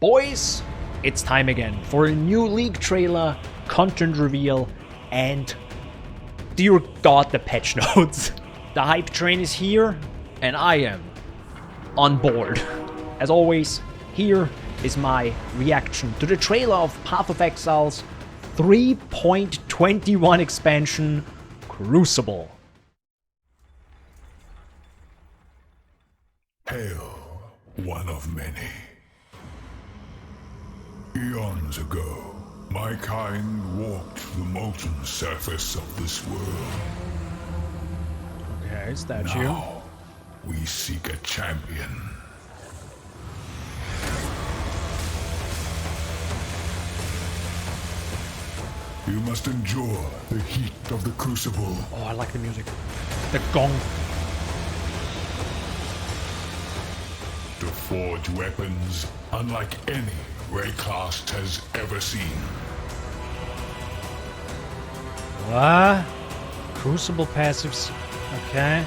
Boys, it's time again for a new League trailer, content reveal, and dear God, the patch notes. The hype train is here, and I am on board. As always, here is my reaction to the trailer of Path of Exile's 3.21 expansion, Crucible. Hail, one of many. Eons ago, my kind walked the molten surface of this world. Okay, statue. Now, we seek a champion. You must endure the heat of the Crucible. Oh, I like the music. The gong. To forge weapons unlike any Raycast has ever seen. What? Crucible passives. Okay.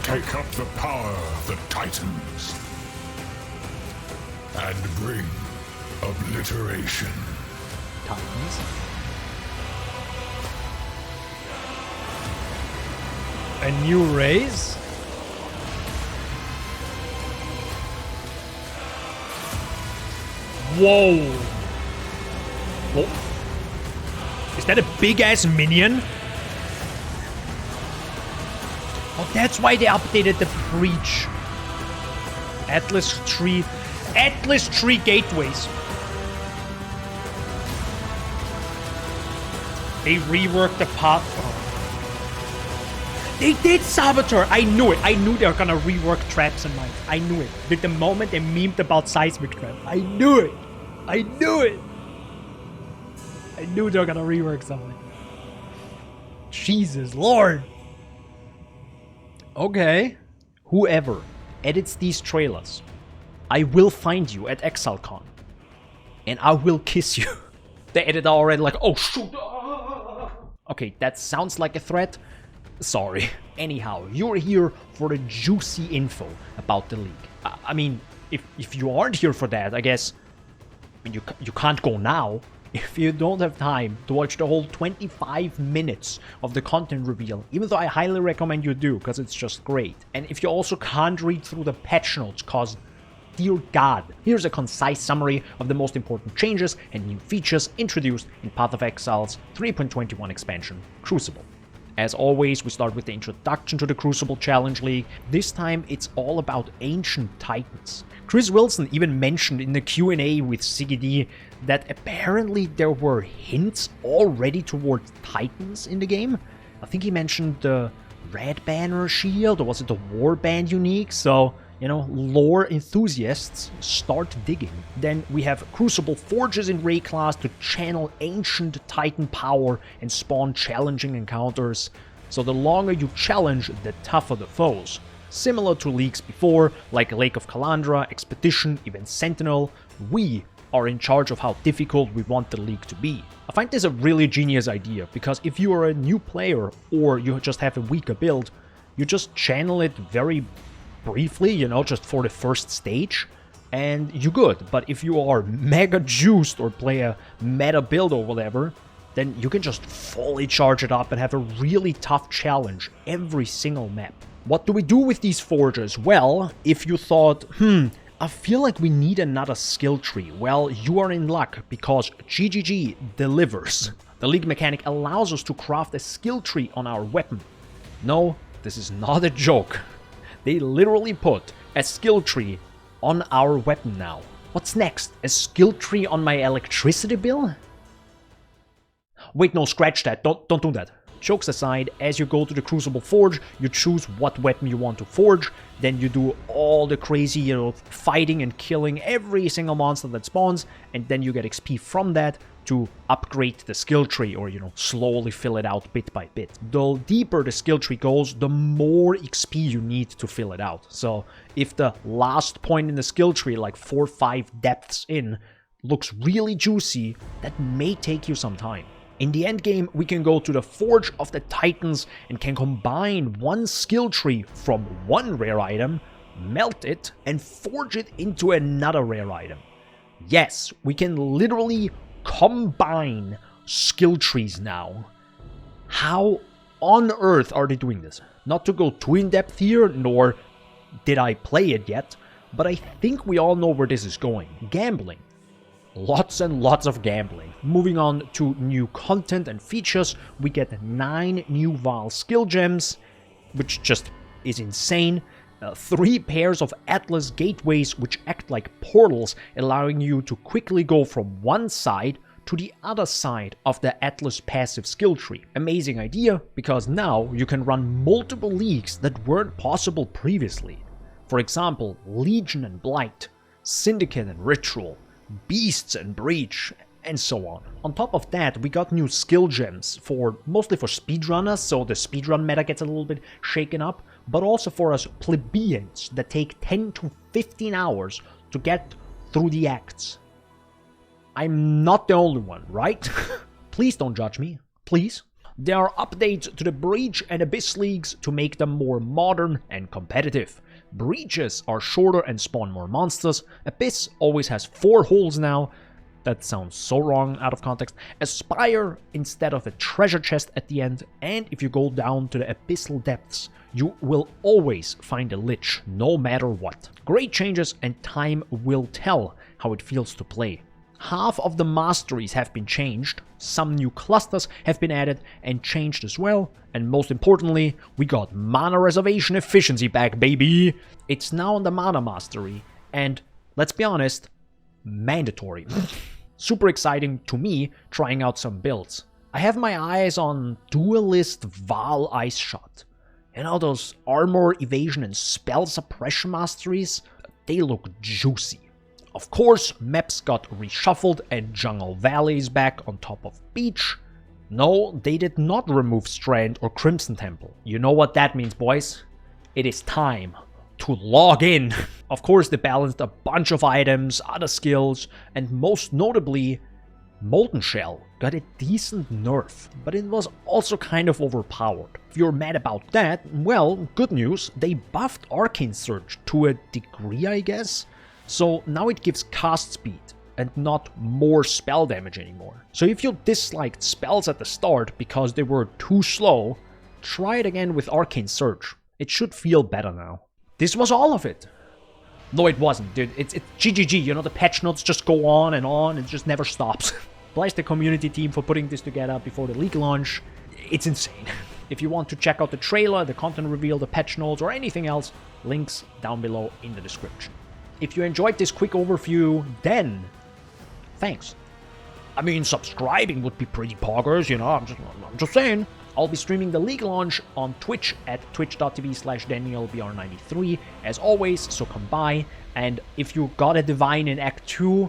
Take up the power of the Titans and bring obliteration. Titans. A new race? Whoa! Whoa. Is that a big-ass minion? Oh, that's why they updated the breach. Atlas Tree gateways. They reworked the path. Oh. They did Saboteur! I knew it! I knew they were gonna rework traps and mines. I knew it. The moment they memed about seismic trap. I knew it! I knew it! I knew they were gonna rework something. Jesus Lord! Okay. Whoever edits these trailers, I will find you at ExileCon. And I will kiss you. The editor already like, oh shoot! Okay, that sounds like a threat. Sorry. Anyhow, you're here for the juicy info about the league. I mean, if you aren't here for that, I guess you can't go now. If you don't have time to watch the whole 25 minutes of the content reveal, even though I highly recommend you do, because it's just great. And if you also can't read through the patch notes, cause dear God, here's a concise summary of the most important changes and new features introduced in Path of Exile's 3.21 expansion, Crucible. As always, we start with the introduction to the Crucible Challenge League. This time, it's all about ancient titans. Chris Wilson even mentioned in the Q&A with CGD that apparently there were hints already towards titans in the game. I think he mentioned the Red Banner Shield, or was it the Warband unique? So, you know, lore enthusiasts start digging. Then we have Crucible Forges in Ray class to channel ancient titan power and spawn challenging encounters. So the longer you challenge, the tougher the foes. Similar to leagues before, like Lake of Kalandra, Expedition, even Sentinel, we are in charge of how difficult we want the league to be. I find this a really genius idea, because if you are a new player or you just have a weaker build, you just channel it very briefly, you know, just for the first stage, and you're good. But if you are mega juiced or play a meta build or whatever, then you can just fully charge it up and have a really tough challenge every single map. What do we do with these forges? Well, if you thought, I feel like we need another skill tree, well, you are in luck, because GGG delivers. The league mechanic allows us to craft a skill tree on our weapon. No, this is not a joke. They literally put a skill tree on our weapon now. What's next? A skill tree on my electricity bill? Wait, no, scratch that. Don't do that. Jokes aside, as you go to the Crucible Forge, you choose what weapon you want to forge, then you do all the crazy, you know, fighting and killing every single monster that spawns, and then you get XP from that to upgrade the skill tree, or, you know, slowly fill it out bit by bit. The deeper the skill tree goes, the more XP you need to fill it out. So if the last point in the skill tree, like 4 or 5 depths in, looks really juicy, that may take you some time. In the endgame, we can go to the Forge of the Titans and can combine one skill tree from one rare item melt it, and forge it into another rare item. Yes, we can literally combine skill trees now. How on earth are they doing this? Not to go too in depth here, nor did I play it yet, but I think we all know where this is going. Gambling. Lots and lots of gambling. Moving on to new content and features, we get 9 new Vaal skill gems, which just is insane. 3 pairs of Atlas gateways which act like portals, allowing you to quickly go from one side to the other side of the Atlas passive skill tree. Amazing idea, because now you can run multiple leagues that weren't possible previously. For example, Legion and Blight, Syndicate and Ritual, Beasts and Breach, and so on. On top of that, we got new skill gems mostly for speedrunners, so the speedrun meta gets a little bit shaken up, but also for us plebeians that take 10 to 15 hours to get through the acts. I'm not the only one, right? Please don't judge me, please. There are updates to the Breach and Abyss leagues to make them more modern and competitive. Breaches are shorter and spawn more monsters. Abyss always has 4 holes now. That sounds so wrong out of context. Aspire instead of a treasure chest at the end. And if you go down to the abyssal depths, you will always find a lich, no matter what. Great changes, and time will tell how it feels to play. Half of the masteries have been changed, some new clusters have been added and changed as well, and most importantly, we got mana reservation efficiency back, baby! It's now on the mana mastery, and let's be honest, mandatory. Super exciting to me, trying out some builds. I have my eyes on Duelist Vaal Ice Shot. You know, those armor, evasion, and spell suppression masteries? They look juicy. Of course, maps got reshuffled and Jungle Valley is back on top of Beach. No, they did not remove Strand or Crimson Temple. You know what that means, boys? It is time to log in. Of course, they balanced a bunch of items, other skills, and most notably, Molten Shell got a decent nerf, but it was also kind of overpowered. If you're mad about that, well, good news, they buffed Arcane Surge to a degree, I guess. So now it gives cast speed and not more spell damage anymore. So if you disliked spells at the start because they were too slow, try it again with Arcane Surge. It should feel better now. This was all of it. No, it wasn't, dude. It's GGG, you know, the patch notes just go on, it just never stops. Bless the community team for putting this together before the league launch. It's insane. If you want to check out the trailer, the content reveal, the patch notes, or anything else, links down below in the description. If you enjoyed this quick overview, then thanks. I mean, subscribing would be pretty poggers, you know, I'm just saying. I'll be streaming the league launch on Twitch at twitch.tv/DanielBR93 as always, so come by. And if you got a divine in Act 2,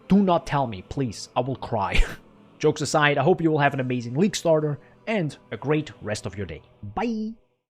do not tell me, please. I will cry. Jokes aside, I hope you will have an amazing league starter and a great rest of your day. Bye!